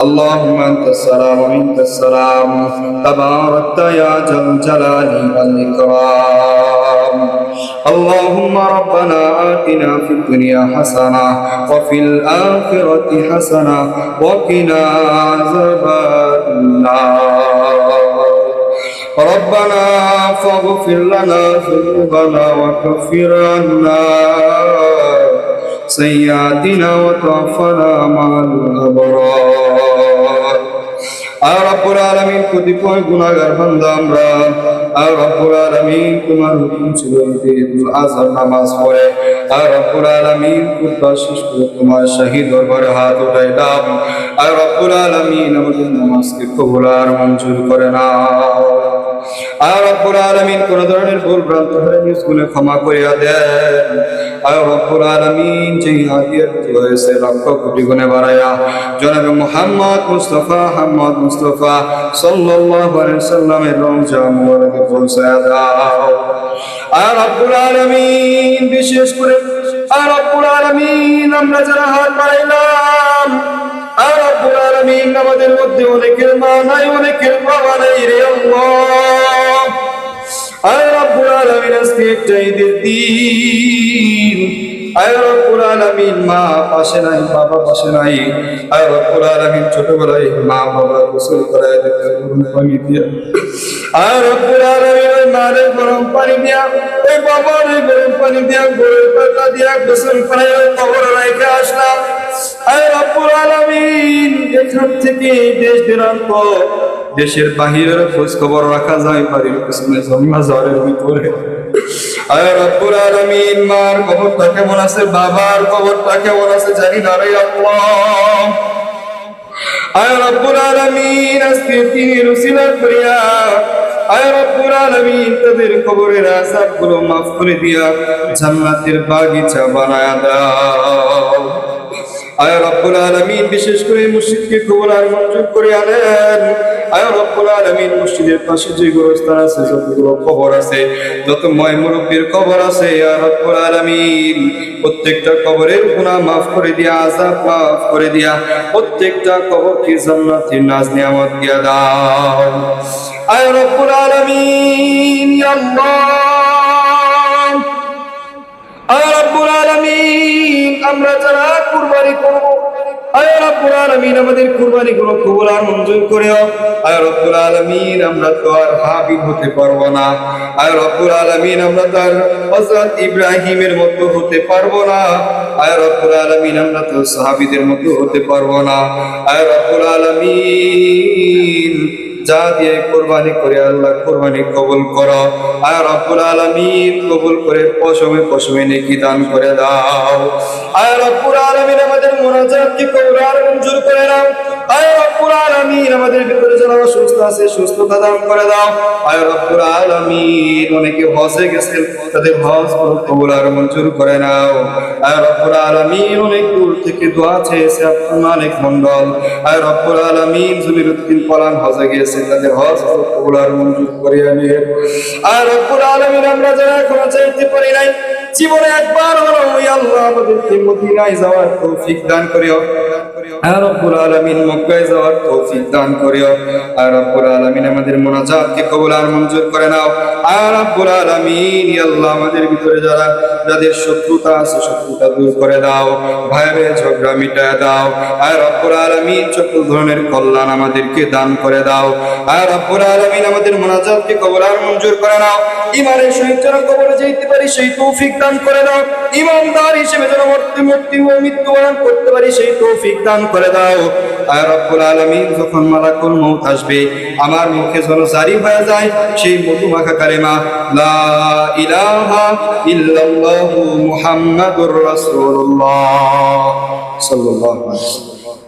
اللهم أنت السلام ومنك السلام تباركت يا ذا الجلال والإكرام. اللهم ربنا آتنا في الدنيا حسنة وفي الآخرة حسنة وقنا عذاب النار. ربنا فاغفر لنا ذنوبنا وكفر عنا سيئاتنا وتوفنا مع الأبرار. আর রব্বুল আলামিন কতিপয় গুনাহগার বান্দা আমরা, আর রব্বুল আলামিন তোমার হুকুম ছিল ঈদুল আজহার নামাজ পড়ে, আর রব্বুল আলামিন খুতবা শেষ করে তোমার শাহী দরবারে হাত উঠাইলাম। আর রব্বুল আলামিন আমাদের নামাজকে কবুল আর মঞ্জুর করে নাও। আর রব্বুল আলামিন কোন ধরনের ভুল ভ্রান্ত হলে নিজ গুণে ক্ষমা করিয়া দেন। আর রব্বুল আলামিন যেই হাদিয়া হয়েছে লক্ষ কোটি গুণে বাড়ায়া জনাবে মুহাম্মদ মুস্তাফা সাল্লাল্লাহু আলাইহি সাল্লামের রওজা মুবারকে পৌঁছায়া দাও। আর রব্বুল আলামিন বিশেষ করে আর রব্বুল আলামিন আমরা যারা হাত বাড়াইলাম, আর রব্বুল আলামিন আমাদের মধ্যে অনেকের মা নাই, অনেকের বাবা নাই রে আল্লাহ। আর রব্বুল আলামিন আজকে একটা ঈদের দিন, আর রব্বুল আলামিন মা পাশে নাই, বাবা পাশে নাই। আর রব্বুল আলামিন ছোটবেলায় মা বাবা গোসল করায় দিতে গরম পানি দিয়া, আর রব্বুল আলামিন ওই মারে গরম পানি দিয়া, ওই বাবার গরম পানি দিয়া, গোড়ের পাতা দিয়া গোসল করায় কবরে রেখে আসলাম। আর রব্বুল আলামিন এখান থেকে দেশ দিনান্ত দেশের বাহিরের খোঁজ খবর রাখা যায় বাড়ির পিছনে জন্মা ঝড়ের ভিতরে। আর রব্বুল আলামিন মার কবরটা কেমন আছে, বাবার কবরটা কেমন আছে জানি না রে আল্লাহ। আর রব্বুল আলামিন আজকে তিনির উসিলা করিয়া আর রব্বুল আলামিন তাদের কবরের আযাবগুলো মাফ করে দিয়া জান্নাতের বাগিচা বানায়া দাও। আয় রব্বুল আলামিন বিশেষ করে মসজিদকে কবুল আর মঞ্জুর করে আনেন। আয় রব্বুল আলামিন মসজিদের পাশে যে গোরস্থান আছে, যতগুলো কবর আছে, যত ময় মুরব্বির কবর আছে, ইয়া রব্বুল আলামিন প্রত্যেকটা কবরের গুনাহ মাফ করে দিয়া, আযাব মাফ করে দিয়া, প্রত্যেকটা কবরকে জান্নাতের নাজ নিয়ামত দিয়া দাও। আয় রব্বুল আলামিন ইয়া আল্লাহ, আয় রব্বুল আলামিন আমরা যারা কুরবানি করব, আয় রব্বুল আলামিন আমাদের কুরবানি গুলো কবুল আর মঞ্জুর করিও। আয় রব্বুল আলামিন আমরা তো আর হাবিব হতে পারবো না, আয় রব্বুল আলামিন আমরা তো আর হযরত ইব্রাহিমের মতো হতে পারবো না, আয় রব্বুল আলামিন আমরা তো সাহাবীদের মতো হতে পারবো না। আয় রব্বুল আলামিন যা দিয়ে কোরবানি করে আল্লাহ কোরবানি কবুল করো। আয় রব্বুল আলামিন কবুল করে পশমে পশমে নেকি দান করে দাও। আয় রব্বুল আলামিন আমাদের মুনাজাতকে কবুল আর মঞ্জুর করে নাও। আয় রব্বুল আলামিন আমাদের ভিতরে যারা অসুস্থ আছে সুস্থতা দান করে দাও। আয় রব্বুল আলামিন অনেকে হজে গেছেন, তাদের হজ কবুল আর মঞ্জুর করে নাও। আয় রব্বুল আলামিন অনেক দূর থেকে দোয়া চেয়েছে আব্দুল মালিক মন্ডল, আয় রব্বুল আলামিন জমিরউদ্দিন পলান হজে গিয়েছে, তাদের হজ কবুল আর মঞ্জুর করিয়া নিয়ে। আয় রব্বুল আলামিন আমরা যারা এখনো চাইতে পারি নাই, জীবনে একবার হলো আল্লাহ আমাদেরকে মদিনায় যাওয়ার তৌফিক দান করিও। আয় রব্বুল আলামিন মক্কায় যাওয়ার তৌফিক দান করিও। আয় রব্বুল আলামিন আমাদের মুনাজাতকে কবুল আর মঞ্জুর করে নাও। আয় রব্বুল আলামিন ইয়া আল্লাহ আমাদের ভিতরে যাদের শত্রুতা আছে শত্রুতা দূর করে দাও, ভাই ভাই ঝগড়া মিটায় দাও। আয় রব্বুল আলামিন সকল ধরনের কল্যাণ আমাদেরকে দান করে দাও। আয় রব্বুল আলামিন আমাদের মুনাজাতকে কবুল আর মঞ্জুর করে নাও। ঈমানের সহিত যেন কবরে যাইতে পারি সেই তৌফিক দান করে দাও। ঈমানদার হিসেবে যেন মৃত্যুবরণ করতে পারি সেই তৌফিক দান করে দাও। আয় রব্বুল আলামিন যখন মালাকুল মউত আসবে আমার মুখে যেন জারি হয়ে যায় সেই মধুমাখা কালেমা লা ইলাহা ইল্লাল্লাহু মুহাম্মাদুর রাসূলুল্লাহ সাল্লাল্লাহু আলাইহি ওয়াসাল্লাম।